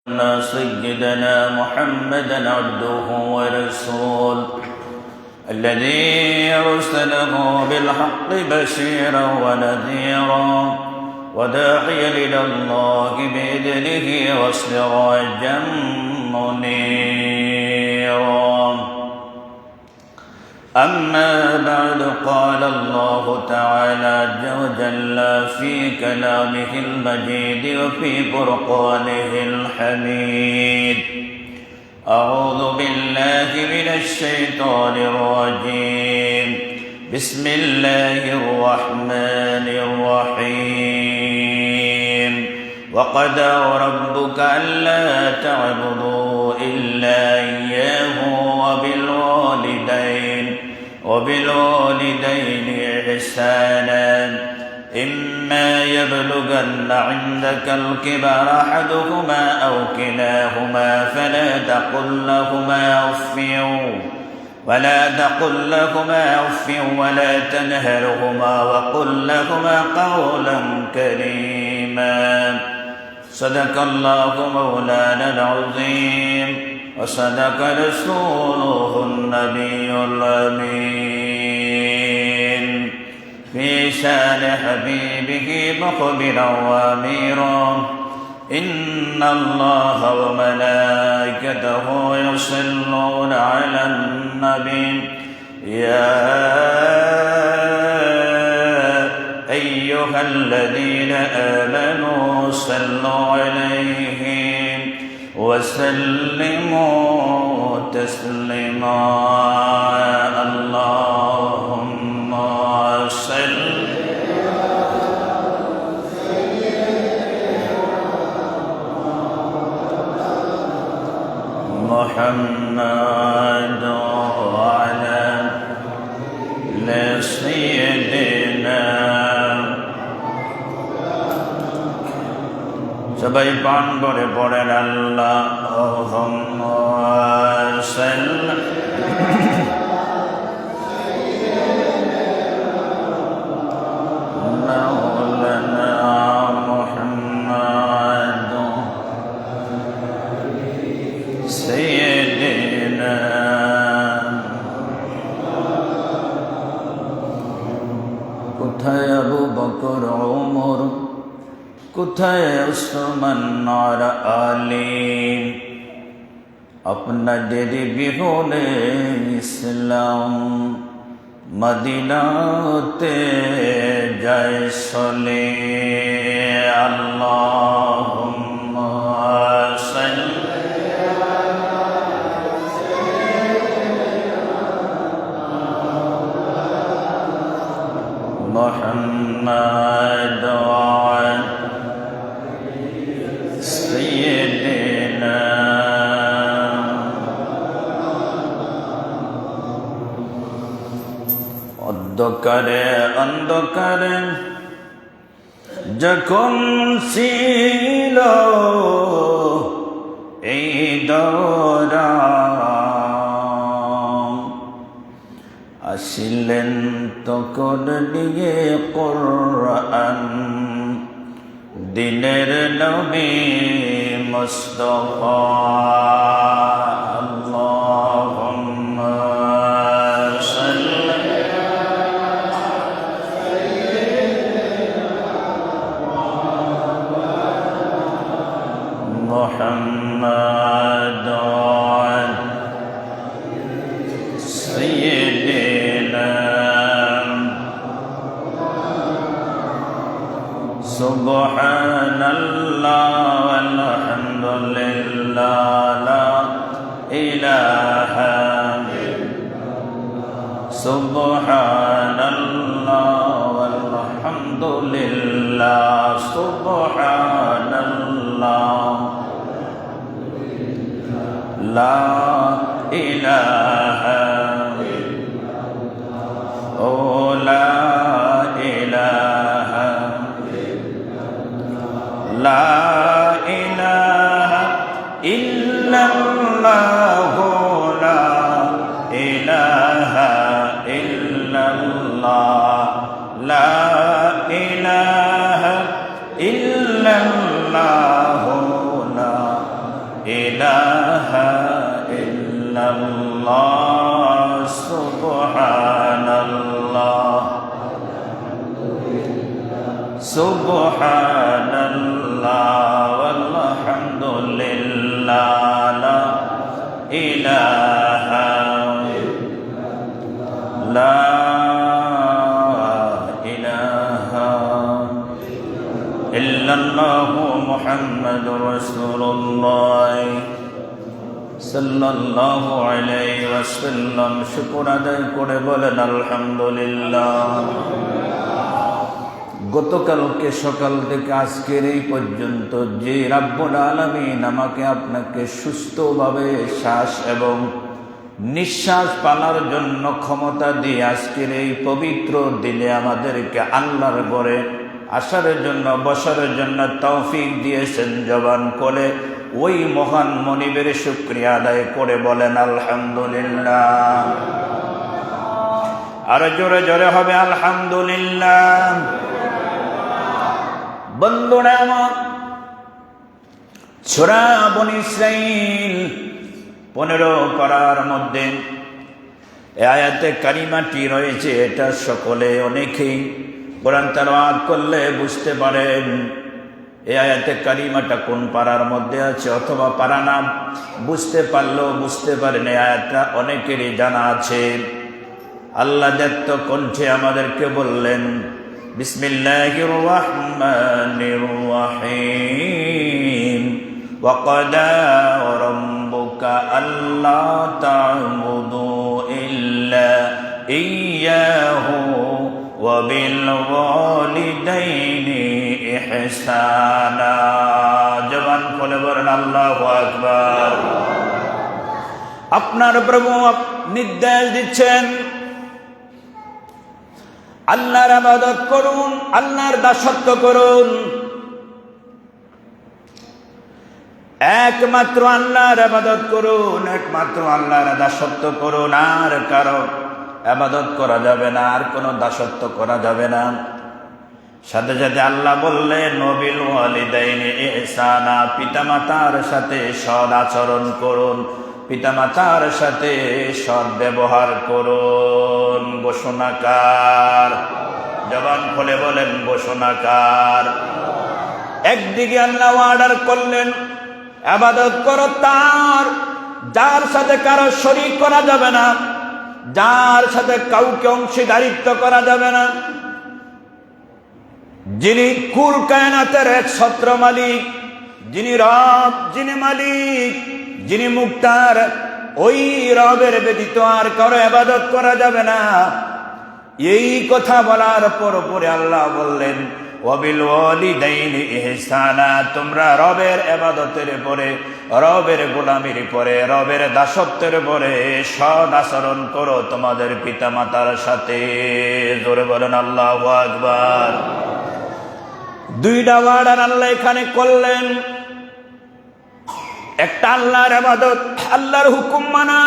سيدنا محمدا عبده ورسوله الذي أرسله بالحق بشيرا ونذيرا وداعيا إلى الله بإذنه وسراجا منيرا. أما بعد، قال الله تعالى عز وجل في كلامه المجيد وفي فرقانه الحميد: أعوذ بالله من الشيطان الرجيم. بسم الله الرحمن الرحيم. وقضى ربك ألا تعبدوا إلا إياه وبالوالدين إحسانا. إما يبلغن عندك الكبر أحدهما أو كلاهما فلا تقل لهما أف ولا تنهرهما وقل لهما قولا كريما. صدق الله مولانا العظيم وصدق رسوله النبي الأمين في شان حبيبه مخبرا واميرا: إن الله وملائكته يصلون على النبي يا أيها الذين آمنوا صلوا عليه وسلموا تسليما. اللهم صل محمد وعلى سيدنا. সবাই পান করে পড়েন আল্লাহুম্মা সাল্লি মাওলানা মুহাম্মদ সাইয়্যিদিনা। কোথায় আবু বকর ওমর, কোথায় উসমান আর আলী? আপনাদের বিহনে ইসলাম মদিনাতে যায় চলে। আল্লাহুম্মা সাল্লি মুহাম্মদ سيدنا. অন্ধকারে যখন ছিল এই দরা, আসিলেন তখন নিয়ে কোরআন দিনের নবী মুস্তাফা। আল্লাহুম্মা সাল্লি মুহাম্মদ সাইয়্যিদিনা। সুবহানাল্লাহ walhamdulillah la ilaha subhanallah walhamdulillah subhanallah la ilaha oh la ilaha la ilaha illallah la ilaha illallah la ilaha illallah la ইলাহা ইল্লাল্লাহ সুবহানাল্লাহ সুবহানাল্লাহ ওয়ালহামদুলিল্লাহ লা ইলাহা লা ইলাহা ইল্লাল্লাহু মুহাম্মাদুর রাসূলুল্লাহ সাল্লাল্লাহু আলাইহি ওয়াসাল্লাম। শুকর আদায় করে বলেন আলহামদুলিল্লাহ। গতকালকে সকাল থেকে আজকের এই পর্যন্ত যে রাব্বুল আলামিন আমাকে আপনাকে সুস্থভাবে শ্বাস এবং নিঃশ্বাস পালার জন্য ক্ষমতা দিয়ে আজকের এই পবিত্র দিনে আমাদেরকে আল্লাহর ঘরে আসার জন্য বসার জন্য তৌফিক দিয়েছেন জবান করে, ওই মহান মনিবের শুকরিয়া আদায় করে বলেন আলহামদুলিল্লাহ। আর জোরে জোরে হবে আলহামদুলিল্লাহ। বন্ধুরা আমার, সূরা বনী ইসরাঈল 15 পারার মধ্যে এই আয়াতে কারিমাটি রয়েছে। এটা সকলে অনেকেই কোরআন তেলাওয়াত করলে বুঝতে পারেন এই আয়াতে কারিমাটা কোন পারার মধ্যে আছে, অথবা পারা নাম বুঝতে পারলেও বুঝতে পারেন এই আয়াতটা অনেকেরই জানা আছে। আল্লাহ দত্ত কণ্ঠে আমাদেরকে বললেন, বিসমিল্লাহির রহমানির রহিম ওয়া ক্বাদা রাব্বুকা আল্লা তা'বুদু ইল্লা ইয়্যাহু ওয়া বিল ওয়ালিদাইনি ইহসানা। জবান খুলে বলেন আল্লাহু আকবার। আপনার প্রভু নির্দেশ দিচ্ছেন আল্লাহর ইবাদত করুন, আল্লাহর দাসত্ব করুন, একমাত্র আল্লাহর ইবাদত করুন, একমাত্র আল্লাহর দাসত্ব করুন। আর কারো ইবাদত করা যাবে না, আর কোনো দাসত্ব করা যাবে না। সাথে সাথে আল্লাহ বললেন ওয়াবিল ওয়ালিদাইনি ইহসানা, পিতামাতার সাথে সৎ আচরণ করুন, পিতামাতার সাথে সৎ ব্যবহার করুন। ঘোষণাকার, জবান খুলে বলেন ঘোষণাকার। একদিকে আল্লাহ অর্ডার করলেন ইবাদত করো তার, যার সাথে কারো শরীক করা যাবে না, যার সাথে কাউকে অংশীদারিত্ব করা যাবে না, যিনি কুল কায়নাতের একছত্র মালিক, যিনি রব, যিনি মালিক, যিনি মুক্তার, ওই রবের ব্যতীত আর কারো ইবাদত করা যাবে না। এই কথা বলার পরে আল্লাহ বললেন ওয়াবিল ওয়ালিদাইনি ইহসানা, তোমরা রবের ইবাদতের পরে, রবের গোলামির পরে, রবের দাসত্বের পরে সৎ আচরণ করো তোমাদের পিতামাতার সাথে। জোরে বলেন আল্লাহু আকবার। দুইটা ওয়ার্ডার আল্লাহ এখানে করলেন। একটা আল্লাহর ইবাদত, আল্লাহর হুকুম মানা,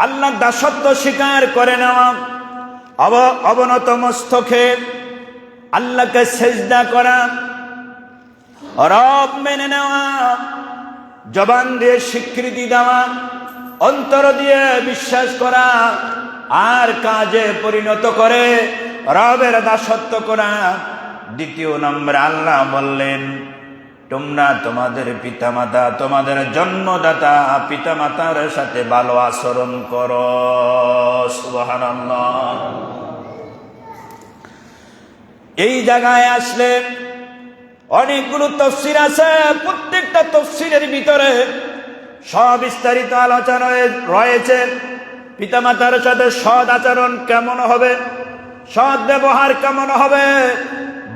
আল্লাহর দাসত্ব স্বীকার করে নেওয়া, অবনত মস্তকে আল্লাহকে সেজদা করা, রব মেনে নেওয়া, জবান দিয়ে স্বীকৃতি দেওয়া, অন্তর দিয়ে বিশ্বাস করা, আর কাজে পরিণত করে রবের দাসত্ব করা। দ্বিতীয় নম্বরে আল্লাহ বললেন তোমরা তোমাদের পিতামাতা, তোমাদের জন্মদাতা পিতামাতার সাথে ভালো আচরণ করো। সুবহানাল্লাহ। এই জায়গায় আসলে অনেকগুলো তাফসীর আছে, প্রত্যেকটা তাফসীরের ভিতরে সবিস্তারিত আলোচনা রয়েছে। পিতামাতার সাথে সৎ আচরণ কেমন হবে, সৎ ব্যবহার কেমন হবে,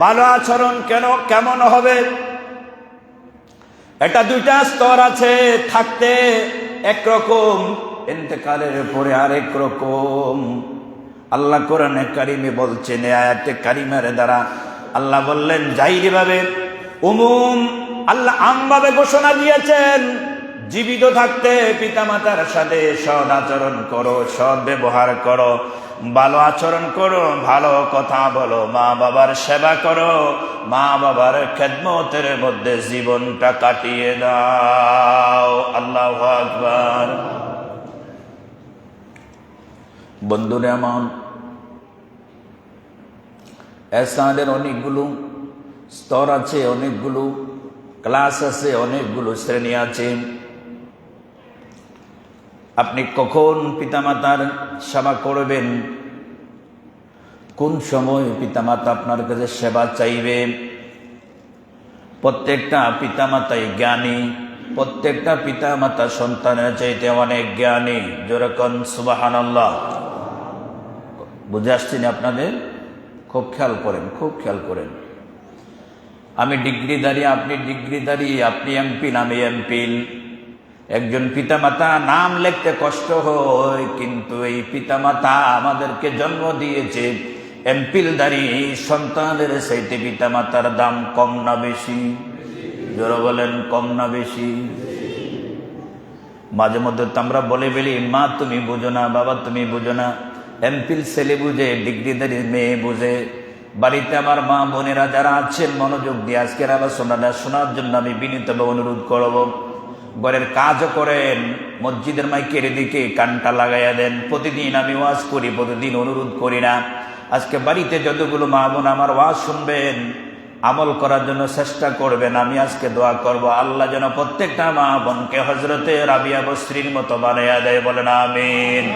ভালো আচরণ কেমন হবে, এটা দুইটা স্তর আছে। থাকতে একরকম, ইন্তেকালের পরে আরেক রকম। আল্লাহ কোরআনে কারিমে বলছেন, আয়াতে কারিমার দ্বারা আল্লাহ বললেন জাহিরি ভাবে, উমুম আল্লাহ আমভাবে ঘোষণা দিয়েছেন, জীবিত থাকতে পিতামাতার সাথে সৎ আচরণ করো, সৎ ব্যবহার করো, ভালো আচরণ করো, ভালো কথা বলো, মা বাবার সেবা করো, মা বাবার খেদমতের মধ্যে জীবনটা কাটিয়ে দাও। আল্লাহু আকবার। বন্ধুরা আমার, এহসানের অনেকগুলো স্তর আছে, অনেকগুলো ক্লাস আছে, অনেকগুলো শ্রেণী আছে। আপনি কখন পিতামাতার সেবা করবেন, কোন সময় পিতামাতা আপনার কাছে সেবা চাইবে? প্রত্যেকটা পিতামাতাই জ্ঞানী, প্রত্যেকটা পিতামাতা সন্তানের চাইতে অনেক জ্ঞানী। যেরকম সুবহানাল্লাহ। বুঝে আসছেন আপনাদের? খুব খেয়াল করেন, খুব খেয়াল করেন। আমি ডিগ্রিধারী, আপনি ডিগ্রিধারী, আপনি এমপিল, আমি এমপিল। একজন পিতামাতা নাম লিখতে কষ্ট হয়, কিন্তু এই পিতামাতা আমাদেরকে জন্ম দিয়েছে এমপিলধারী সন্তানের চাইতে পিতামাতার দাম কম না বেশি? জোরে বলেন, কম না বেশি? মাঝে মধ্যে তো আমরা বলে ফেলি, মা তুমি বুঝো না, বাবা তুমি বুঝো না। এমপিল ছেলে বুঝে, ডিগ্রিধারী মেয়ে বুঝে। বাড়িতে আমার মা বোনেরা যারা আছেন, মনোযোগ দিয়ে আজকের আলোচনাটা শোনার জন্য আমি বিনীতভাবে অনুরোধ করব। ঘরের কাজও করেন, মসজিদের মাইকের দিকে কানটা লাগাইয়া দেন। প্রতিদিন আমি ওয়াজ করি, প্রতিদিন অনুরোধ করি না? আজকে বাড়িতে যতগুলো মা বোন আমার ওয়াজ শুনবেন, আমল করার জন্য চেষ্টা করবেন। আমি আজকে দোয়া করব, আল্লাহ যেন প্রত্যেকটা মা বোনকে হযরতে রাবিয়া বসরির মতো বানাইয়া দেয়। বলেন আমিন।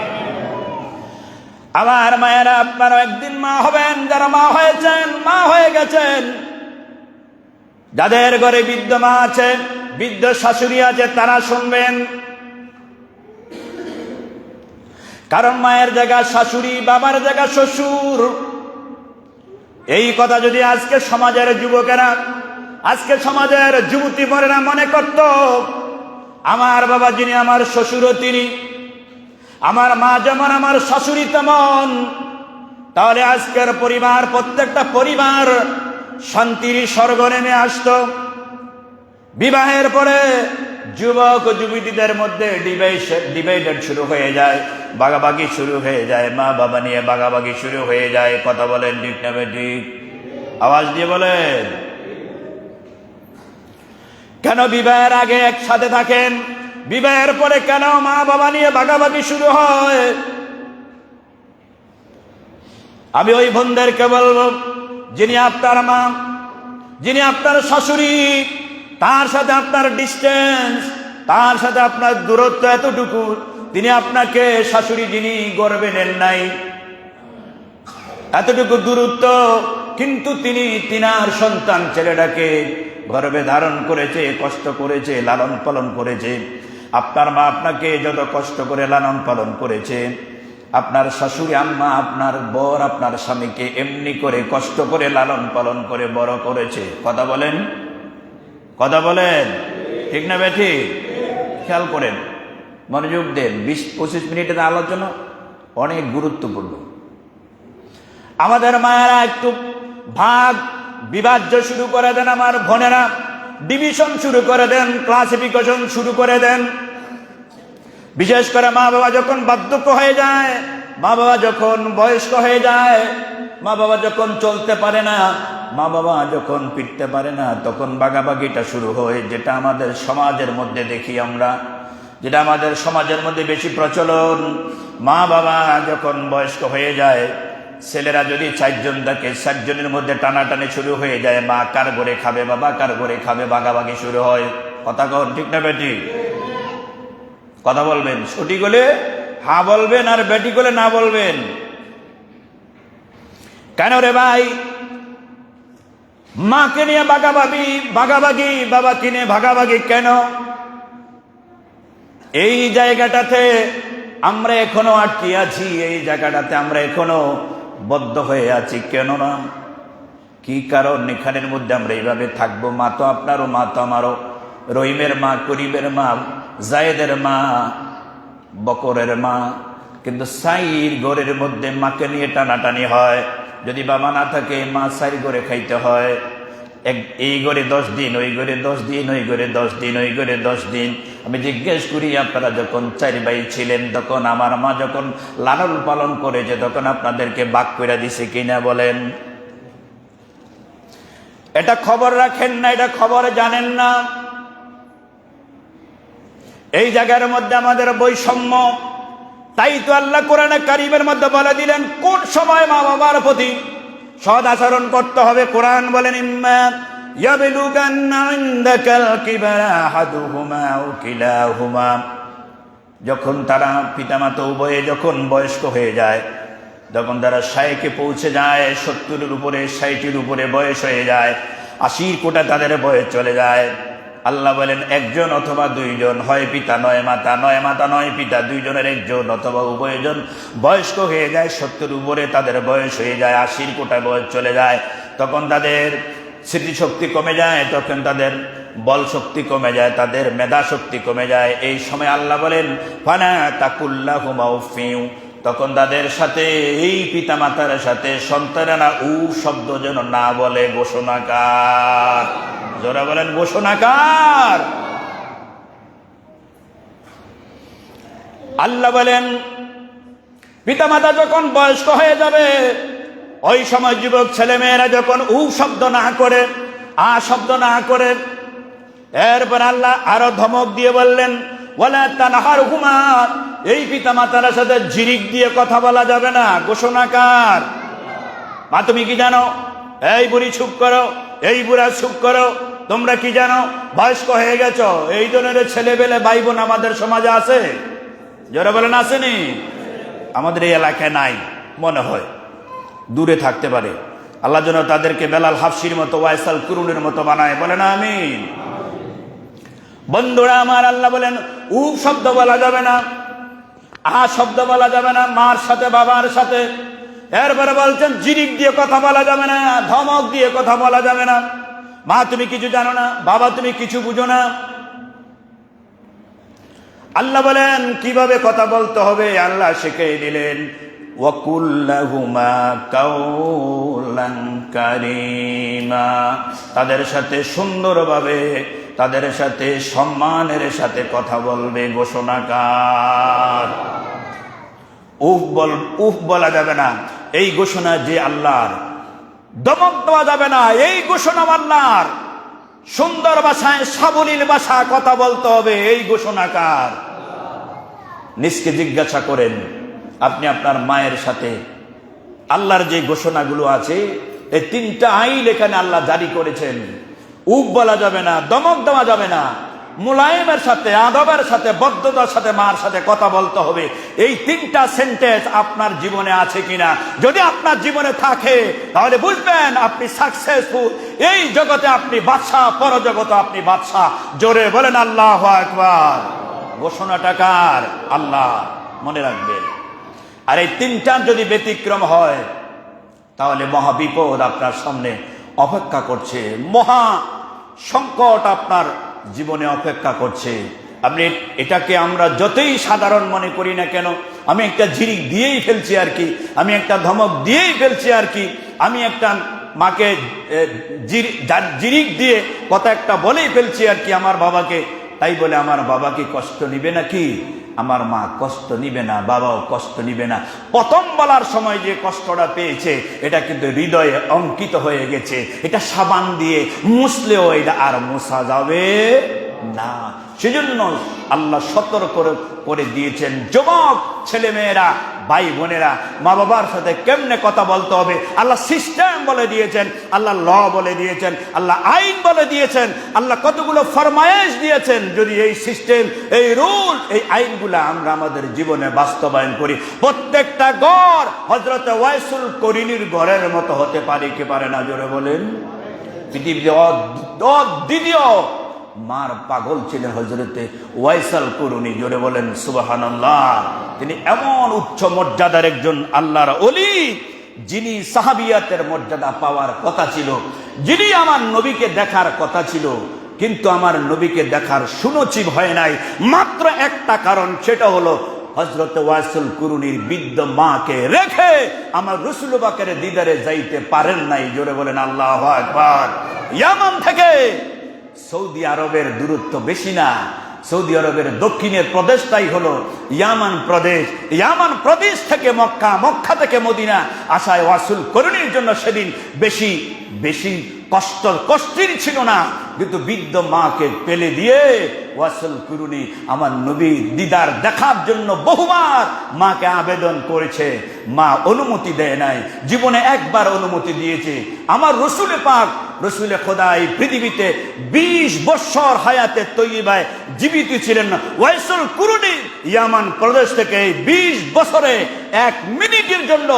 আমার মায়েরা, আপনারা একদিন মা হবেন। যারা মা হয়েছেন, মা হয়ে গেছেন, যাদের ঘরে বৃদ্ধ মা আছে, বৃদ্ধ শাশুড়ি আছে, তারা শুনবেন। কারণ মায়ের জায়গা শাশুড়ি, বাবার জায়গা শ্বশুর। এই কথা যদি আজকে সমাজের যুবকেরা, আজকে সমাজের যুবতী বোনেরা মনে করত, আমার বাবা যিনি আমার শ্বশুরও তিনি, আমার মা যেমন আমার শাশুড়ি তেমন, তাহলে আজকের পরিবার, প্রত্যেকটা পরিবার শান্তির স্বর্গ নেমে আসত। বিবাহের পরে যুবক ও যুবতীদের মধ্যে ডিভাইডেড শুরু হয়ে যায়, ভাগাভাগি শুরু হয়ে যায়, মা বাবা নিয়ে ভাগাভাগি শুরু হয়ে যায়। কথা বলেন ঠিক না ঠিক? আওয়াজ দিয়ে বলেন। কেন বিবাহের আগে একসাথে থাকেন, বিবাহের পরে কেন মা বাবা নিয়ে ভাগাভাগি শুরু হয়? আমি ওই বোনদেরকে বলবো, যিনি আপনার মা, যিনি আপনার শাশুড়ি, তার সাথে আপনার ডিস্টেন্স, তার সাথে আপনার দূরত্ব এতটুকু, তিনি আপনাকে শাশুড়ি যিনি গর্বে নেন নাই, এতটুকু দূরত্ব, কিন্তু তিনি তিনার সন্তান ছেলেটাকে গর্ভে ধারণ করেছে, কষ্ট করেছে, লালন পালন করেছে। আপনার মা আপনাকে যত কষ্ট করে লালন পালন করেছে, আপনার শাশুড়ি আম্মা, আপনার বর, আপনার স্বামীকে এমনি করে কষ্ট করে লালন পালন করে বড় করেছে। কথা বলেন, কথা বলেন ঠিক না বেঠি? খেয়াল করেন, মনোযোগ দেন। 20-25 মিনিটের আলোচনা অনেক গুরুত্বপূর্ণ। আমাদের মায়েরা একটু ভাগ বিভাজ্য শুরু করে দেন, আমার বোনেরা ডিভিশন শুরু করে দেন, ক্লাসিফিকেশন শুরু করে দেন। বিশেষ করে মা বাবা যখন বার্ধক্য হয়ে যায়, মা বাবা যখন বয়স্ক হয়ে যায়, মা বাবা যখন চলতে পারে না, মা বাবা যখন ফিরতে পারে না, তখন ভাগাভাগিটা শুরু হয়। যেটা আমাদের সমাজের মধ্যে দেখি আমরা, যেটা আমাদের সমাজের মধ্যে বেশি প্রচলন। মা বাবা যখন বয়স্ক হয়ে যায়, ছেলেরা যদি 4 জন থাকে, 4 জনের মধ্যে টানাটানি শুরু হয়ে যায়। মা কার ঘরে খাবে, বাবা কার ঘরে খাবে, ভাগাভাগি শুরু হয়। কথা কন ঠিক না বেটি? কথা বলবেন, সঠিক হলে হ্যাঁ বলবেন, আর বেটি হলে না বলবেন। কেন রে ভাই? মাকে নিয়ে ভাগাভাগি, বাবাকে নিয়ে ভাগাভাগি কেন? এই জায়গাটাতে আমরা এখনো আটকে আছি, এই জায়গাটাতে আমরা এখনো বদ্ধ হয়ে আছি। কেন না? কি কারণ এখানের মধ্যে আমরা এইভাবে থাকবো? মা তো আপনারও, মা তো আমারও। রহিমের মা, করিমের মা, জায়েদের মা, বকরের মা। কিন্তু সাইর ঘরের মধ্যে মাকে নিয়ে টানাটানি হয়। যদি বাবা না থাকে, মা সাইর ঘরে খাইতে হয়। এই ঘরে 10 দিন, ওই ঘরে 10 দিন, ওই ঘরে 10 দিন, ওই ঘরে 10 দিন। আমি জিজ্ঞেস করি, আপনারা যখন 4 ভাই ছিলেন, তখন আমার মা যখন লালন পালন করেছে, তখন আপনাদেরকে ভাগ করে দিছে কিনা বলেন? এটা খবর রাখেন না, এটা খবর জানেন না। এই জায়গার মধ্যে আমাদের বৈষম্য। তাই তো আল্লাহ কোরআনে কারীমের মধ্যে বলে দিলেন কোন সময় মা বাবার প্রতি সদ আচরণ করতে হবে। কোরআন বলেন ইম্মা ইয়াবলুগান্না ইনদাকাল কিবারা আহাদুহুমা আও কিলাহুমা, যখন তারা পিতামাতা উভয়ে যখন বয়স্ক হয়ে যায়, যখন তারা 60-এ পৌঁছে যায়, 70-এর উপরে 60-এর উপরে বয়স হয়ে যায়, 80 কোটা তাদের বয়স চলে যায়, আল্লাহ বলেন একজন অথবা দুইজন, হয় পিতা নয় মাতা, নয় মাতা নয় পিতা, দুইজনের একজন অথবা উভয়জন বয়স্ক হয়ে যায়, 70 উপরে তাদের বয়স হয়ে যায়, 80 কোটা বয়স চলে যায়, তখন তাদের স্মৃতিশক্তি কমে যায়, তখন তাদের বল শক্তি কমে যায়, তাদের মেধা শক্তি কমে যায়। এই সময় আল্লাহ বলেন ফানা তাকুল্লাহুমা উফিউ, তখন তাদের সাথে এই পিতামাতার সাথে সন্তানেরা শব্দ যেন না বলে। ঘোষণাকার, যারা বলেন ঘোষণাকার। আল্লাহ বলেন পিতামাতা যখন বয়স্ক হয়ে যাবে, ওই সময় যুবক ছেলেমেয়েরা যখন শব্দ না করে, শব্দ না করে, এরপর আল্লাহ আরো ধমক দিয়ে বললেন ওয়ালা তানহারহুমা, এই পিতামাতার সাথে ঝিরিক দিয়ে কথা বলা যাবে না। ঘোষণাকার। মা তুমি কি জানো? এই বুড়ি চুপ করো, এই বুড়া চুপ করো, তোমরা কি জানো বয়স্ক হয়ে গেছো? এই জনের ছেলেবেলে ভাই বোন আমাদের সমাজে আছে, যারা বলেন আসেনি? আমাদের এই এলাকায় নাই মনে হয়, দূরে থাকতে পারে। আল্লাহ যেন তাদেরকে বেলাল হাফসির মতো, ওয়াইসাল কুরুনের মতো বানায়। বলেন আমিন। বন্ধুরা আমার, আল্লাহ বলেন শব্দ বলা যাবে না, শব্দ বলা যাবে না মার সাথে বাবার সাথে। এরপরে বলছেন জিরিক দিয়ে কথা বলা যাবে না, ধমক দিয়ে কথা বলা যাবে না। মা তুমি কিছু জানো না, বাবা তুমি কিছু বুঝো না। আল্লাহ বলেন কিভাবে কথা বলতে হবে, আল্লাহ শিখিয়ে দিলেন ওয়াকুল্লাহুমা কাওলান কারীমা, তাদের সাথে সুন্দরভাবে, তাদের সাথে সম্মানের সাথে কথা বলবে। ঘোষণাকার। বলা যাবে না, এই ঘোষণা যে আল্লাহর। দমক দেওয়া যাবে না, এই ঘোষণা আল্লাহর। সুন্দর ভাষায়, সাবলীল ভাষা কথা বলতে হবে। এই ঘোষণাকার। নিজকে জিজ্ঞাসা করেন, আপনি আপনার মায়ের সাথে আল্লাহর যে ঘোষণাগুলো আছে, এই 3টা আইন এখানে আল্লাহ জারি করেছেন। বলা যাবে না, দমক দেওয়া যাবে না, মুলায়েমের সাথে, আদবের সাথে, বদ্ধতার সাথে মার সাথে কথা বলতে হবে। এই 3টা সেন্টেন্স আপনার জীবনে আছে কিনা? যদি আপনার জীবনে থাকে তাহলে বুঝবেন আপনি সাকসেসফুল। এই জগতে আপনি বাদশা, পরজগতে আপনি বাদশা। জোরে বলেন আল্লাহু আকবার। ঘোষণাটা কার? আল্লাহ। মনে রাখবেন। আর এই 3টার যদি ব্যতিক্রম হয় তাহলে মহা বিপদ আপনার সামনে অপেক্ষা করছে, মহা সংকট আপনার জীবনে অপেক্ষা করছে। আপনি এটাকে আমরা যতই সাধারণ মনে করি না কেন, আমি একটা ঝিরিক দিয়েই ফেলছি আর কি, আমি একটা ধমক দিয়েই ফেলছি আর কি, আমি একটা মাকে জিরিক দিয়ে কথা একটা বলেই ফেলছি আর কি আমার বাবাকে, তাই বলে আমার বাবা কি কষ্ট নিবে নাকি? আমার মা কষ্ট নিবে না, বাবাও কষ্ট নিবে না। প্রথম বলার সময় যে কষ্টটা পেয়েছে এটা কিন্তু হৃদয়ে অঙ্কিত হয়ে গেছে। এটা সাবান দিয়ে মুছলেও এটা আর মোছা যাবে না। সেজন্য আল্লাহ সতর্ক করে দিয়েছেন, যুবক ছেলেমেয়েরা, ভাই বোনেরা, মা বাবার সাথে কেমনে কথা বলতে হবে আল্লাহ সিস্টেম বলে দিয়েছেন, আল্লাহ ল বলে দিয়েছেন, আল্লাহ আইন বলে দিয়েছেন, আল্লাহ কতগুলো ফরমায়েশ দিয়েছেন। যদি এই সিস্টেম, এই রুল, এই আইনগুলো আমরা আমাদের জীবনে বাস্তবায়ন করি, প্রত্যেকটা ঘর হযরত ওয়াইসুল করিনির ঘরের মতো হতে পারে কি পারে না? জোরে বলেন। পৃথিবীতে দ্বিতীয় মার পাগল ছিলেন হযরতে ওয়াইসাল কুরুনি। জোরে বলেন সুবহানাল্লাহ। তিনি এমন উচ্চ মর্যাদার একজন আল্লাহর ওলি, যিনি সাহাবিয়াতের মর্যাদা পাওয়ার কথা ছিল, যিনি আমার নবীকে দেখার কথা ছিল, কিন্তু আমার নবীকে দেখার সুনসিব হয় নাই মাত্র একটা কারণ, সেটা হলো হযরত ওয়াইসুল কুরুনির বৃদ্ধ মাকে রেখে আমার রাসূল পাকের দিদারে যাইতে পারেন নাই। জোরে বলেন আল্লাহু আকবার। ইয়ামান থেকে সৌদি আরবের দূরত্ব বেশি না, সৌদি আরবের দক্ষিণের প্রদেশটাই হলো ইয়ামান প্রদেশ। ইয়ামান প্রদেশ থেকে মক্কা, মক্কা থেকে মদিনা আসায় ওয়াসুল করণীর জন্য সেদিন বেশি কষ্টের ছিল না, কিন্তু বৃদ্ধ মাকে পেলে দিয়ে ওয়াসল কুরুনি আমার নবী দিদার দেখার জন্য বহুবার মাকে আবেদন করেছে। মা অনুমতি দেয় নাই, জীবনে একবার অনুমতি দিয়েছে। আমার রসুলে পাক রসুলে খোদা এই পৃথিবীতে 20 বৎসর হায়াতে তৈয়বায় জীবিত ছিলেন না। ওয়াসল কুরুনি ইয়ামান প্রদেশ থেকে 20 বছরে 1 মিনিটের জন্য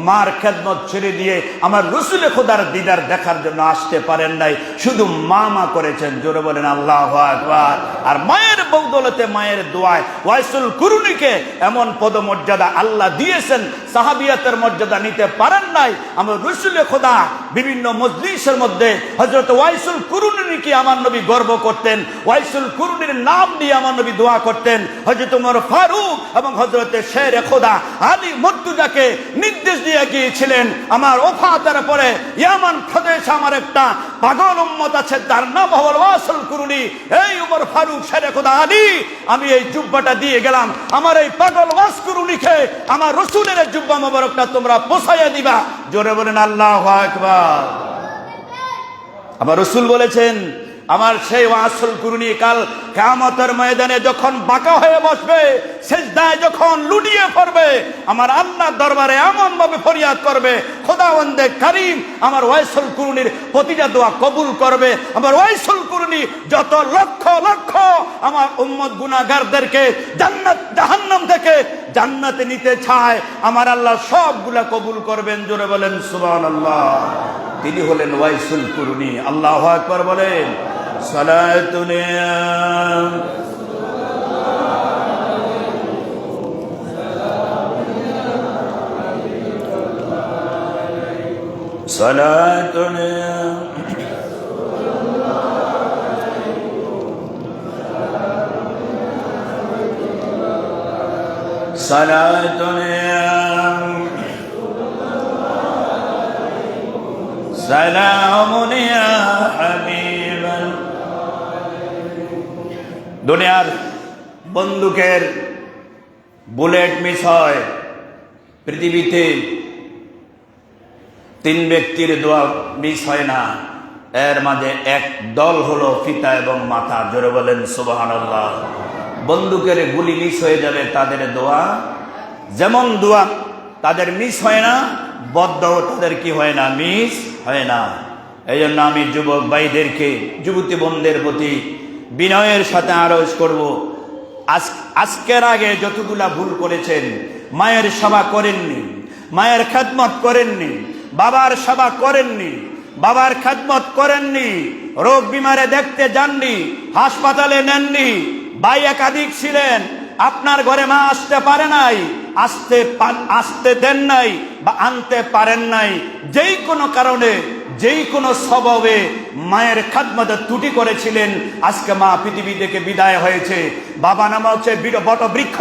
মার খেদমত ছেড়ে দিয়ে আমার রসুলে খোদার দিদার দেখার জন্য আসতে পারেন নাই, শুধু মা করেছেন। জোরে বলেন আল্লাহু আকবার। আর মায়ের বদৌলতে, মায়ের দোয়ায় ওয়াইসুল কুরুনিকে এমন পদমর্যাদা আল্লাহ দিয়েছেন, সাহাবিয়াতের মর্যাদা নিতে পারেন নাই। আমার রসুলে খোদা বিভিন্ন মজলিসের মধ্যে হযরত ওয়াইসুল কুরুনিকে আমার নবী গর্ব করতেন। ওয়াইসুল কুরুনির নাম দিয়ে আমার নবী দোয়া করতেন। হযরত ওমর ফারুক এবং হযরত শেরে খোদা আলী মুর্তজাকে নির্দেশ দিয়ে গিয়েছিলেন, আমার ওফাতের পরে ইয়ামান প্রদেশে আমার একটা পাগল উম্মত আছে, তার নাম হলো ওয়াইসুল কুরুনি। এই ওমর ফারুক, শেরে খোদা আলী, আমি এই জুব্বাটা দিয়ে গেলাম, আমার এই পাগল ওয়াইসুল কুরুনিকে আমার রাসূলের জুব্বা মোবারকটা তোমরা পৌঁছাইয়া দিবা। জোরে বলেন আল্লাহু আকবার। আমার রাসূল বলেছেন, আমার সেই ওয়াসল কুরুনি কাল কিয়ামতের ময়দানে যখন বাঁকা হয়ে বসবে, সিজদায় যখন লুটিয়ে পড়বে, আমার আল্লাহর দরবারে এমন ভাবে ফরিয়াদ করবে, খোদাবন্দে কারীম আমার ওয়াসল কুরুনির প্রতিটা দোয়া কবুল করবে। আমার ওয়াসল কুরুনি যত লক্ষ লক্ষ আমার উম্মত গুনাহগারদেরকে জান্নাত জাহান্নাম থেকে জান্নাতে নিতে চায়, আমার আল্লাহ সবগুলা কবুল করবেন। জোরে বলেন সুবহানাল্লাহ। তিনি হলেন ওয়াইসুল কুরুনি। আল্লাহু আকবার বলেন। সালাতুন সালাতুন সালাতুন সালামুন ইয়া হাবিবাল। দুনিয়ার বন্দুকের বুলেট মিস হয়, পৃথিবীতে 3 ব্যক্তির দোয়া মিস হয় না, এর মাঝে এক দল হলো পিতা এবং মাতা। জোরে বলেন সুবহানাল্লাহ। বন্দুকের গুলি মিস হয়ে যাবে, তাদের দোয়া যেমন দোয়া তাদের মিস হয় না, বদদোয়া তাদের কি হয় না, মিস হয় না। এই জন্য আমি যুবক ভাইদেরকে, যুবতী বোনদের প্রতি বিনয়ের সাথে আরজ করব, আজকের আগে যতগুলা ভুল করেছেন, মায়ের সেবা করেননি, মায়ের খেদমত করেননি, বাবার সেবা করেননি, বাবার খেদমত করেননি, রোগ বিমারে দেখতে যাননি, হাসপাতালে নেননি, ভাই একাধিক ছিলেন, আপনার ঘরে মা আসতে পারে নাই, আসতে দেন নাই বা আনতে পারেন নাই, যেই কোনো কারণে যেই কোনো স্বভাবে মায়ের খেদমতে ত্রুটি করেছিলেন, আজকে মা পৃথিবী থেকে বিদায় হয়েছে। বাবা নাম হচ্ছে বট বৃক্ষ,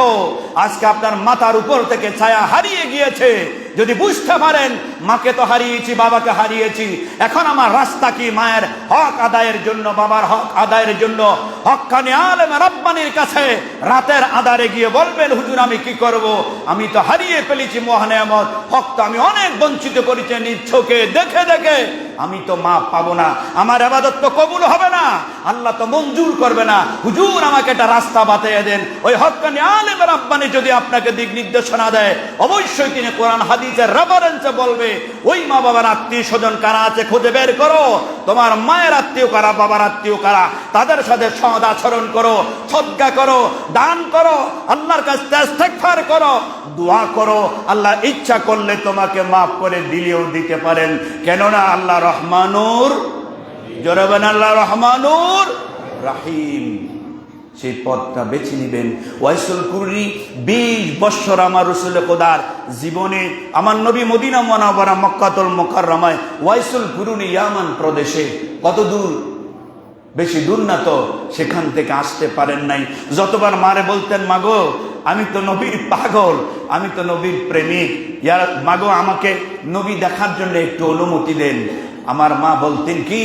আজকে আপনার মাথার উপর থেকে ছায়া হারিয়ে গিয়েছে। যদি বুঝতে পারেন মাকে তো হারিয়েছি, বাবাকে হারিয়েছি, এখন আমার রাস্তা কি? মায়ের হক আদায়ের জন্য, বাবার হক আদায়ের জন্য হক্কানি আলেম রব্বানির কাছে রাতের আধারে গিয়ে বলবেন, হুজুর আমি কি করব? আমি তো হারিয়ে ফেলেছি মহানেয়ামত, হক তো আমি অনেক বঞ্চিত করেছি নিজ চোখে দেখে দেখে, আমি তো মা পাবো না, আমার ইবাদত তো কবুল হবে না, আল্লাহ তো মঞ্জুর করবে না, হুজুর আমাকে একটা রাস্তা বাতিয়ে দেন। ওই হক্কানি আলেম রব্বানি যদি আপনাকে দিক নির্দেশনা দেয়, অবশ্যই তিনি কোরআন হাদিসের রেফারেন্সে বলবে, ওই মা বাবার আত্মীয় স্বজন কারা আছে খুঁজে বের করো, তোমার মায়ের আত্মীয় কারা, বাবার আত্মীয় কারা, তাদের সাথে সৎ আচরণ করো, সদকা করো, দান করো, আল্লাহর কাছে ইস্তেগফার করো, দোয়া করো। আল্লাহ ইচ্ছা করলে তোমাকে মাফ করে দিলেও দিতে পারেন, কেননা আল্লাহ রহমানুর, জোরে বলেন আল্লাহ রহমানুর রাহিম। সেই পথটা বেছে নিবেন। ওয়াইসুল কুরুনি 20 বছর আমার রাসূল খোদার জীবনে, আমার নবী মদিনা মুনাওয়ারা মক্কাতুল মুকাররমায়, ওয়াইসুল কুরুনি ইয়ামান প্রদেশে, কত দূর, বেশি দূর না তো, সেখান থেকে আসতে পারেন নাই। যতবার মারে বলতেন, মাগো আমি তো নবীর পাগল, আমি তো নবীর প্রেমিক, ইয়ার মাগো আমাকে নবী দেখার জন্য একটু অনুমতি দেন। আমার মা বলতেন কি,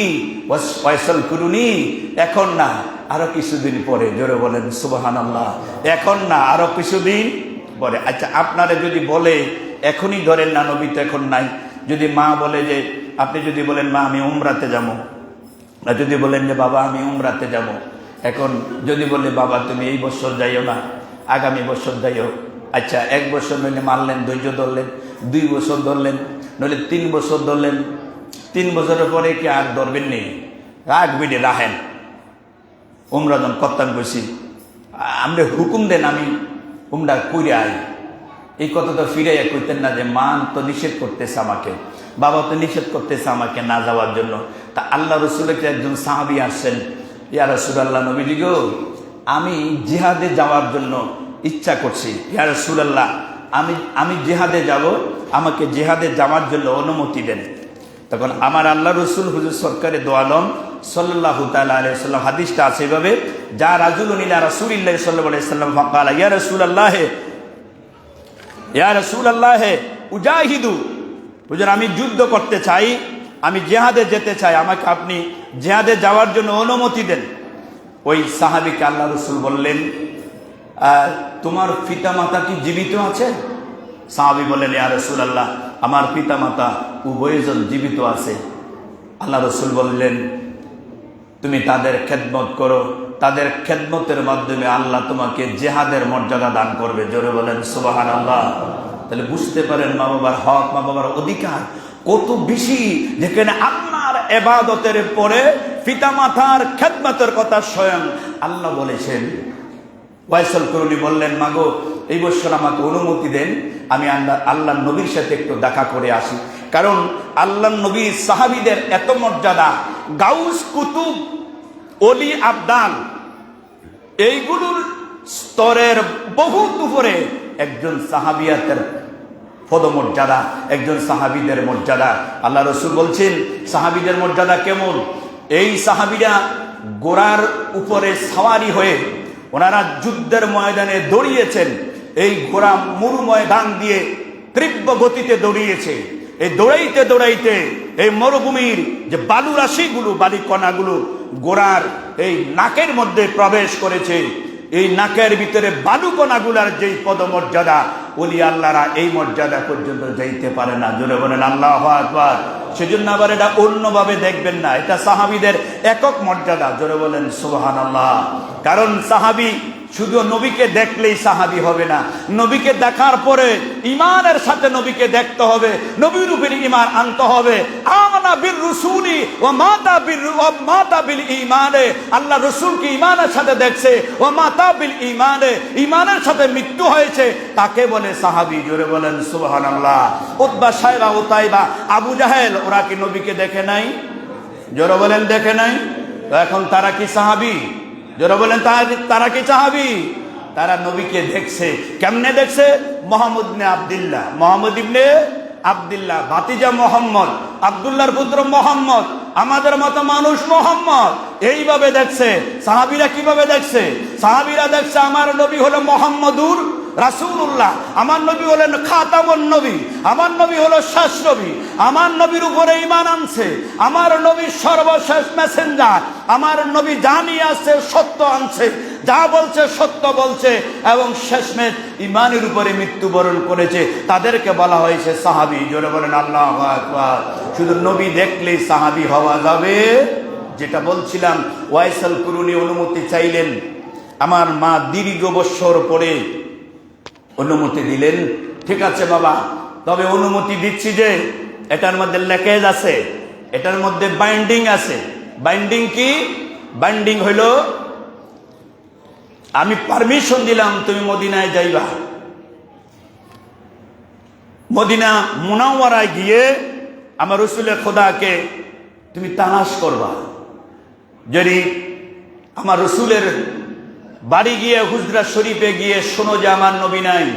ওয়াইসুল কুরুনি এখন না, আরো কিছুদিন পরে। জোরে বলেন সুবহানাল্লাহ। এখন না, আরো কিছুদিন পরে। আচ্ছা আপনারা যদি বলে এখনই ধরেন না, নবী তো এখন নাই, যদি মা বলে যে আপনি যদি বলেন মা আমি উমরাতে যাবো, আর যদি বলেন যে বাবা আমি উমরাতে যাব, এখন যদি বলে বাবা তুমি এই বছর যাইও না, আগামী বছর যাইও, আচ্ছা 1 বছর নইলে মানলেন, ধৈর্য ধরলেন, 2 বছর ধরলেন, নইলে 3 বছর ধরলেন, 3 বছরের পরে কি আর ধরবেন নেই? রাগ বিডে রাহেন উমরা যখন করতাম কইছি আমরা হুকুম দেন আমি উমরা কইরে আই, এই কথা তো ফিরাইয়া কইতেন না যে মান তো নিষেধ করতেছে আমাকে, বাবা তো নিষেধ করতেছে আমাকে না যাওয়ার জন্য। তা আল্লাহ রসুলের একজন সাহাবী আসছেন, ইয়া রাসূলুল্লাহ নবীজি গো আমি জিহাদে যাওয়ার জন্য ইচ্ছা করছি, ইয়া রাসূলুল্লাহ আমি জিহাদে যাব, আমাকে জিহাদে যাওয়ার জন্য অনুমতি দেন। তখন আমার আল্লাহ রসুল হুজুর সরকারে দো আলম সাল্লাল্লাহু তাআলা আলাইহি ওয়াসাল্লাম, হাদিসটা আছে এভাবে, যা রাজুলুন ইলা রাসূলিল্লাহি সাল্লাল্লাহু আলাইহি ওয়াসাল্লাম ফাকালা ইয়া রাসূলুল্লাহ ইয়া রাসূলুল্লাহ উজাহিদু, হুজুর আমি যুদ্ধ করতে চাই, আমি জিহাদে যেতে চাই, আমাকে আপনি জিহাদে যাওয়ার জন্য অনুমতি দেন। ওই সাহাবীকে আল্লাহ রসুল বললেন তোমার পিতামাতা কি জীবিত আছে? সাহাবী বললেন ইয়া রাসূলুল্লাহ আমার পিতামাতা উভয়জন জীবিত আছে। আল্লাহ রসুল বললেন তুমি তাদের খেদমত করো, তাদের খেদমতের মাধ্যমে আল্লাহ তোমাকে জিহাদের মর্যাদা দান করবে। জোরে বলেন সুবহানাল্লাহ। তাহলে বুঝতে পারেন মা বাবার হক, মা বাবার অধিকার কত বেশি, যেখানে আপনার ইবাদতের পরে পিতামাতার খেদমতের কথা স্বয়ং আল্লাহ বলেছেন। ওয়াইসল করুনি বললেন মাগো এই বছর আমাকে অনুমতি দেন, আমি আল্লাহ নবীর সাথে একটু দেখা করে আসি। কারণ আল্লাহ নবী সাহাবীদের এত মর্যাদা, গাউস কুতুব অলি আবদাল এইগুলোর স্তরের বহুত উপরে একজন সাহাবিয়াতের পদমর্যাদা, একজন সাহাবীদের মর্যাদা। আল্লাহ রসুল বলছেন সাহাবীদের মর্যাদা কেমন? এই সাহাবীরা ঘোড়ার উপরে সাওয়ারি হয়ে ওনারা যুদ্ধের ময়দানে দৌড়িয়েছেন। এই ঘোড়া মরু ময়দান দিয়ে তীব্র গতিতে দৌড়িয়েছে। এই দৌড়াইতে দৌড়াইতে এই মরুভূমির যে বালু রাশিগুলো, বালিকণাগুলো ঘোড়ার এই নাকের মধ্যে প্রবেশ করেছে। এই নাকের ভিতরে বালুকণাগুলার যেই পদমর্যাদা, ওলি আল্লাহরা এই মর্যাদা পর্যন্ত যাইতে পারে না। জোরে বলেন আল্লাহু আকবার। সেজন্য আবার এটা অন্যভাবে দেখবেন না, এটা সাহাবীদের একক মর্যাদা। জোরে বলেন সুবহানাল্লাহ। কারণ সাহাবী শুধু নবীকে দেখলেই সাহাবী হবে না, নবীকে দেখার পরে ঈমানের সাথে নবীকে দেখতে হবে, নবীর উপরে ঈমান আনতে হবে। আমানা বির রাসূলি ওয়া মাতা বিল ঈমানে, আল্লাহ রাসূলকে ঈমানের সাথে দেখছে, ওয়া মাতা বিল ঈমানে, ঈমানের সাথে মৃত্যু হয়েছে, তাকে বলে সাহাবী। জোরে বলেন সুবহানাল্লাহ। উতবা, সাইবা, উতাইবা, আবু জাহেল ওরা কি নবীকে দেখে নাই? জোরে বলেন দেখে নাই? তো এখন তারা কি সাহাবী? যারা বলেন তারা কি সাহাবী? তারা নবীকে দেখছে। কেমনে দেখছে? মুহাম্মদ ইবনে আব্দুল্লাহ, মুহাম্মদ ইবনে আব্দুল্লাহ ভাতিজা মোহাম্মদ, আব্দুল্লাহর পুত্র মোহাম্মদ, আমাদের মতো মানুষ মোহাম্মদ, এইভাবে দেখছে। সাহাবীরা কিভাবে দেখছে? সাহাবীরা দেখছে আমার নবী হলো মুহাম্মদুর রাসূলুল্লাহ, আমার নবী হলেন খাতামুন নবী, আমার নবী হলো শেষ নবী, আমার নবীর উপরে ঈমান আনছে, আমার নবী সর্বশেষ মেসেঞ্জার, আমার নবী জানিয়ে আসছে সত্য আনছে, যা বলছে সত্য বলছে, এবং শেষমেশ ঈমানের উপরে মৃত্যুবরণ করেছে, তাদেরকে বলা হয়েছে সাহাবী। জোরে বলেন আল্লাহু আকবার। শুধু নবী দেখলেই সাহাবী হওয়া যাবে? যেটা বলছিলাম, ওয়াইসাল কুরুনি অনুমতি চাইলেন, আমার মা দীর্ঘ বছর পরে অনুমতি দিলেন। ঠিক আছে বাবা, তবে অনুমতি দিচ্ছি যে এটার মধ্যে লেকেজ আছে, এটার মধ্যে বাইন্ডিং আছে। বাইন্ডিং কি? বাইন্ডিং হইল আমি পারমিশন দিলাম তুমি মদিনায় যাইবা, মদিনা মুনাওয়ারায় গিয়ে আমার রাসূলের খোদাকে তুমি তালাশ করবা। যদি আমার রাসূলের বাড়ি গিয়ে হুজরা শরীফে গিয়ে শোনো যে আমার নবী নাই,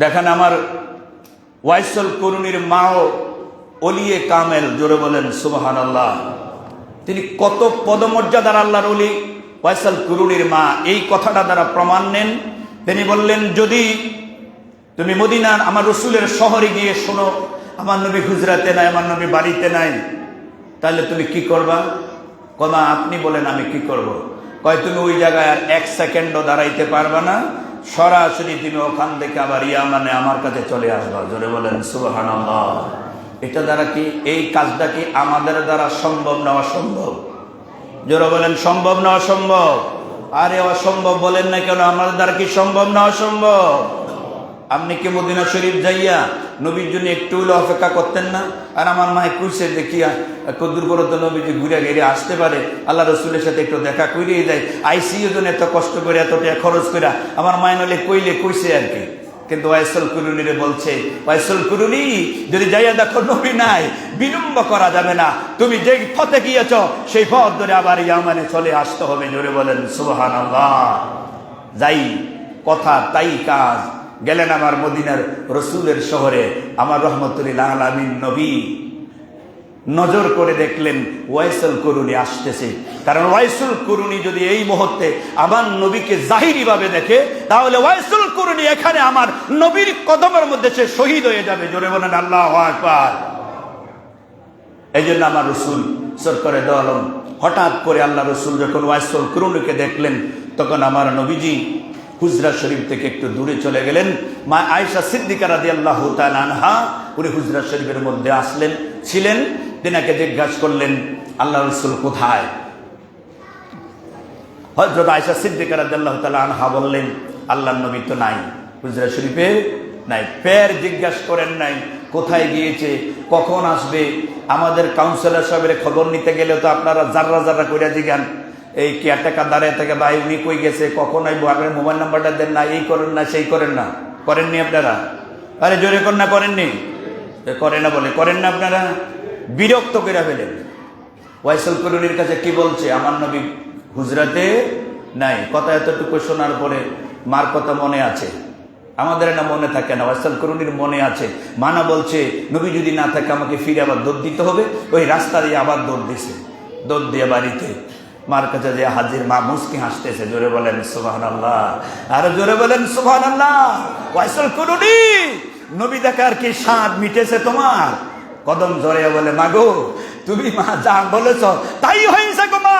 দেখেন আমার ওয়াইসল করুনির মাও ওলিয়ে কামেল। জোরে বলেন সুবহানাল্লাহ। তিনি কত পদমর্যাদার আল্লাহর ওলি। ওয়াইসল করুনির মা এই কথাটা দ্বারা প্রমাণ নেন। তিনি বললেন যদি তুমি মদিনার আমার রাসূলের শহরে গিয়ে শোনো আমার নবী হুজরাতে নাই, আমার নবী বাড়িতে নাই, তাহলে তুমি কি করবা? কমা আপনি বলেন আমি কি করব? কয় তুমি ওই জায়গায় আর 1 সেকেন্ডও দাঁড়াইতে পারবা না, সরাসরি তুমি ওখান থেকে আবার ইয়ামানে আমার কাছে চলে আসবা। জোরে বলেন সুবহানাল্লাহ। এটা দ্বারা কি, এই কাজটা কি আমাদের দ্বারা সম্ভব না অসম্ভব? জোরে বলেন সম্ভব না অসম্ভব? আরে অসম্ভব বলেন না কেন? আমাদের দ্বারা কি সম্ভব না অসম্ভব? আপনি কি মদিনা শরীফ যাইয়া নবীর জন্য একটু হলে অপেক্ষা করতেন না? আর আমার মায়ে কইছে দেখিয়া কদ্দুর করে তো নবীজি ঘুরে ঘিরে আসতে পারে, আল্লাহ রসুলের সাথে একটু দেখা করিয়ে যায়, আইসিইউ জন্য এত কষ্ট করে এত টাকা খরচ করে আমার মায় নলে কইলে কইছে আর কি। কিন্তু ওয়াইসুল কুরুনিরে বলছে, ওয়াইসুল কুরুনি যদি যাইয়া দেখো নবী নাই, বিলম্ব করা যাবে না, তুমি যে পথে গিয়েছ সেই পথ ধরে আবার ইয়ামানে চলে আসতে হবে। জোরে বলেন সুবহানাল্লাহ। যাই কথা তাই কাজ। গেলেন আমার মদিনার রসুলের শহরে, আমার রহমতুল্লাহ আলামিন নবী নজর করে দেখলেন ওয়াইসুল কুরুনি আসতেছে। কারণ ওয়াইসুল কুরুনি যদি এই মুহূর্তে আমার নবীকে জাহিরি ভাবে দেখে, তাহলে ওয়াইসুল কুরুনি এখানে আমার নবীর কদমের মধ্যে সে শহীদ হয়ে যাবে। জোরে বলেন আল্লাহু আকবার। এই জন্য আমার রসুল সরকারে দো আলম হঠাৎ করে আল্লাহ রসুল যখন ওয়াইসুল কুরুনিকে দেখলেন, তখন আমার নবীজি হুজরা শরীফ থেকে একটু দূরে চলে গেলেন। মা আয়েশা সিদ্দিকা রাদিয়াল্লাহু তাআলা আনহা উনি হুজরা শরীফের মধ্যে ছিলেন। তিনাকে জিজ্ঞাসা করলেন আল্লাহ রসুল কোথায়? হযরত আয়েশা সিদ্দিকা রাদিয়াল্লাহু তাআলা আনহা বললেন আল্লাহর নবী তো নাই, হুজরা শরীফে নাই। ফের জিজ্ঞাসা করেন নাই কোথায় গিয়েছে, কখন আসবে? আমাদের কাউন্সিলর সাহেবের খবর নিতে গেলে তো আপনারা জাররা জাররা করে জিগান, এই কেয়ারটেকার দাঁড়িয়ে থেকে ভাই উনি কই গেছে, কখন আইবো, আপনার মোবাইল নাম্বারটা দেন না, এই করেন না সেই করেন না। করেননি আপনারা? আরে জোরে কর না, করেননি? করে না বলে করেন না আপনারা? বিরক্ত করে ফেলেন। ওয়াইসুল কুরুনির কাছে কি বলছে? আমার নবী হুজরাতে নাই। কথা এতটুকু শোনার পরে মার কথা মনে আছে, আমাদের না মনে থাকে না, ওয়াইসুল কুরুনির মনে আছে। মানা বলছে নবী যদি না থাকে আমাকে ফিরে আবার দৌড় দিতে হবে। ওই রাস্তা দিয়ে আবার দৌড় দিছে, দৌড় দিয়ে বাড়িতে মার কাছে যে হাজির, মা মুস্কি হাসতেছে। জোরে বলেন সুবহানাল্লাহ, আর জোরে বলেন সুবহানাল্লাহ। ওয়াইসুল কুরুনি, নবী দেখার কি স্বাদ মিটেছে তোমার? কদম জড়িয়ে বলে মাগো তুমি মা যা বলেছ তাই হয়েছে গো মা,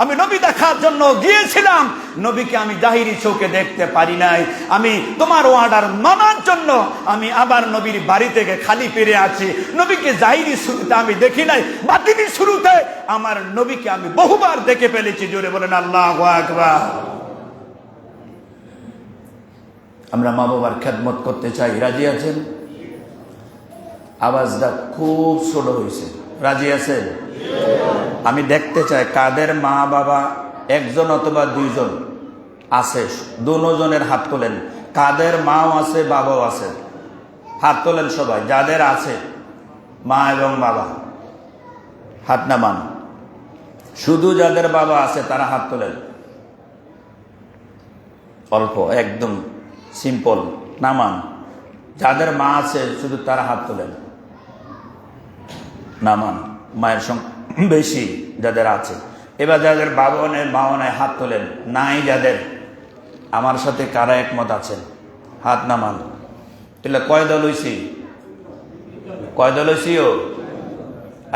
আমি নবী দেখার জন্য গিয়েছিলাম, নবীকে আমি জাহিরি চোখে দেখতে পারি নাই, আমি তোমার অর্ডার মানার জন্য আমি আবার নবীর বাড়ি থেকে খালি ফিরে আছি। নবীকে জাহিরি শুরুতে আমি দেখি নাই, বাতিনি শুরুতে আমার নবীকে আমি বহুবার দেখে ফেলেছি। জোরে বলেন আল্লাহু আকবার। আমরা মা বাবার খেদমত করতে চাই, রাজি আছেন? আওয়াজটা খুব ছোট হয়েছে, রাজি আছেন? আমি দেখতে চাই কাদের মা বাবা একজন অথবা দুইজন আছে, দুজনের হাত তোলেন। কাদের মাও আছে বাবাও আছে, হাত তোলেন সবাই। যাদের আছে মা এবং বাবা হাত নামান। শুধু যাদের বাবা আছে তারা হাত তোলেন, অল্প, একদম সিম্পল, নামান। যাদের মা আছে শুধু তারা হাত তোলেন, নামান। মায়ের সংখ্যা বেশি যাদের আছে। এবার যাদের বাবা নেই মাও নেই হাত তোলেন। নাই যাদের, আমার সাথে কারা একমত আছেন হাত নামান। তাহলে কয় দল হইছি? কয় দল হইছি? ও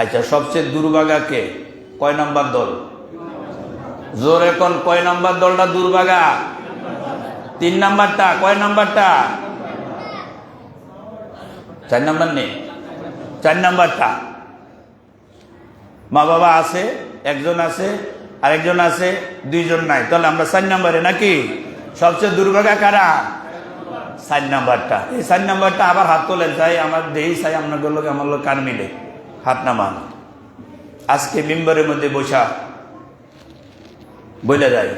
আচ্ছা, সবচেয়ে দুর্ভাগা কে? কয় নাম্বার দল? জোর এখন কয় নাম্বার দলটা দুর্ভাগা? 3 নাম্বারটা। কয় নাম্বারটা? 4 নাম্বার নেই, 4 নাম্বারটা। মা বাবা আছে, একজন আছে, আরেকজন আছে, দুইজন নাই, তাহলে আমরা 4 নাম্বারে নাকি? সবচেয়ে দুর্ভাগা কারা? 4 নাম্বারটা। এই 4 নাম্বারটা আবার হাত তোলেন। চাই আমার দেহি চাই আপনার লোক আমার লোক কার মিলে হাত নামান। আজকে মিম্বরের মধ্যে বসা বলে যায়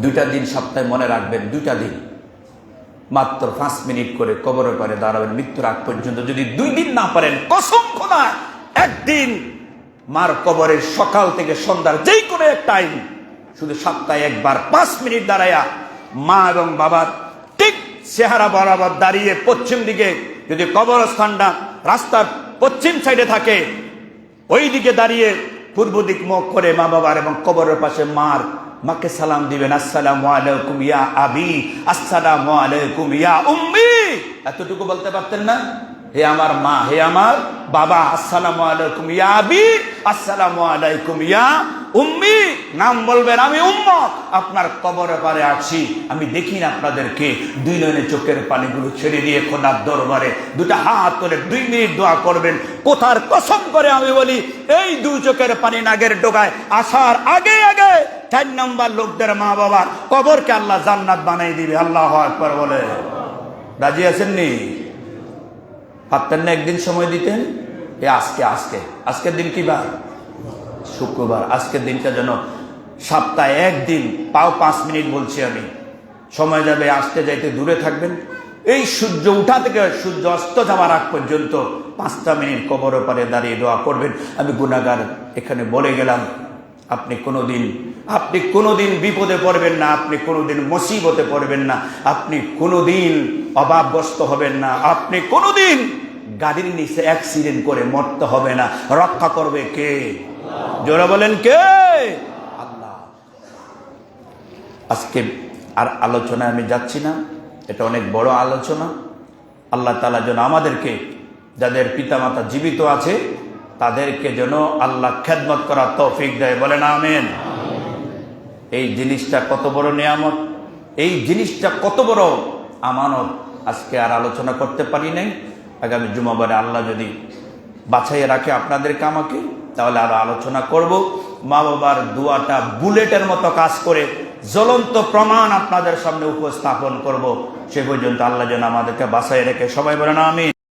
2টা দিন সপ্তাহে মনে রাখবেন, 2টা দিন মাত্র 5 মিনিট করে কবরের পারে দাঁড়াবেন মৃত্যুর আগ পর্যন্ত। যদি 2 দিন না পারেন, কসম খোদা একদিন মার কবরের সকাল থেকে সন্ধ্যার যেই কোনো এক টাইম, শুধু সপ্তাহে একবার 5 মিনিট দাঁড়ায়া মা এবং বাবার ঠিক চেহারা বরাবর দাঁড়িয়ে পশ্চিম দিকে, যদি কবরস্থানটা রাস্তার পশ্চিম সাইডে থাকে, ওই দিকে দাঁড়িয়ে পূর্ব দিক মুখ করে মা বাবার এবং কবরের পাশে মাকে সালাম দিবেন। আসসালামু আলাইকুম ইয়া আবি, আসসালামু আলাইকুম ইয়া উম্মি। এতটুকু বলতে পারতেন না? হে আমার মা, হে আমার বাবা, আসসালামু আলাইকুম ইয়া আবি, আসসালামু আলাইকুম ইয়া উম্মি। নাম বলবেন, আমি উম্মত, আপনার কবরে পারে আছি, আমি দেখি না আপনাদেরকে। 2 নয়নে চোখের পানিগুলো ছেড়ে দিয়ে খোদার দরবারে 2টা হাত তুলে 2 মিনিট দোয়া করবেন। কোথার কসম করে আমি বলি, এই 2 চোখের পানি নাগের ডোকায় আসার আগে আগে 4 নম্বর লোকদের মা বাবার কবরকে আল্লাহ জান্নাত বানাই দিবে। আল্লাহু আকবার বলে। রাজি আছেন নি? পারতেন না একদিন সময় দিতেন? আজকের দিন কি বার? শুক্রবার। আজকের দিনটা যেন সপ্তাহে একদিন পাও 5 মিনিট বলছি আমি, সময় যাবে, আসতে যাইতে দূরে থাকবেন। এই সূর্য উঠা থেকে সূর্য অস্ত যাওয়ার আগ পর্যন্ত 5টা মিনিট কবরের পারে দাঁড়িয়ে দোয়া করবেন। আমি গুনাহগার এখানে বলে গেলাম, আপনি কোনোদিন বিপদে পড়বেন না, আপনি কোনোদিন মুসিবতে পড়বেন না, আপনি কোনোদিন অভাবগ্রস্ত হবেন না, আপনি কোনোদিন গাড়ির নিচে অ্যাক্সিডেন্ট করে মরতে হবে না। রক্ষা করবে কে? জোরে বলেন কে? আল্লাহ। আজকে আর আলোচনায় আমি যাচ্ছি না, এটা অনেক বড় আলোচনা। আল্লাহ তাআলা যেন আমাদেরকে, যাদের পিতামাতা জীবিত আছে, তাদেরকে যেন আল্লাহ খেদমত করার তৌফিক দেয়। বলেন আমিন। এই জিনিসটা কত বড় নিয়ামত, এই জিনিসটা কত বড় আমানত, আজকে আর আলোচনা করতে পারি নাই। আগামী জুমাবারে আল্লাহ যদি বাছাইয়ে রাখে আপনাদেরকে আমাকে, তাহলে আরো আলোচনা করব। মা বাবার দোয়াটা বুলেটের মতো কাজ করে জ্বলন্ত প্রমাণ আপনাদের সামনে উপস্থাপন করব। সে পর্যন্ত আল্লাহ যেন আমাদেরকে বাছাইয়ে রেখে। সবাই বলেন আমিন।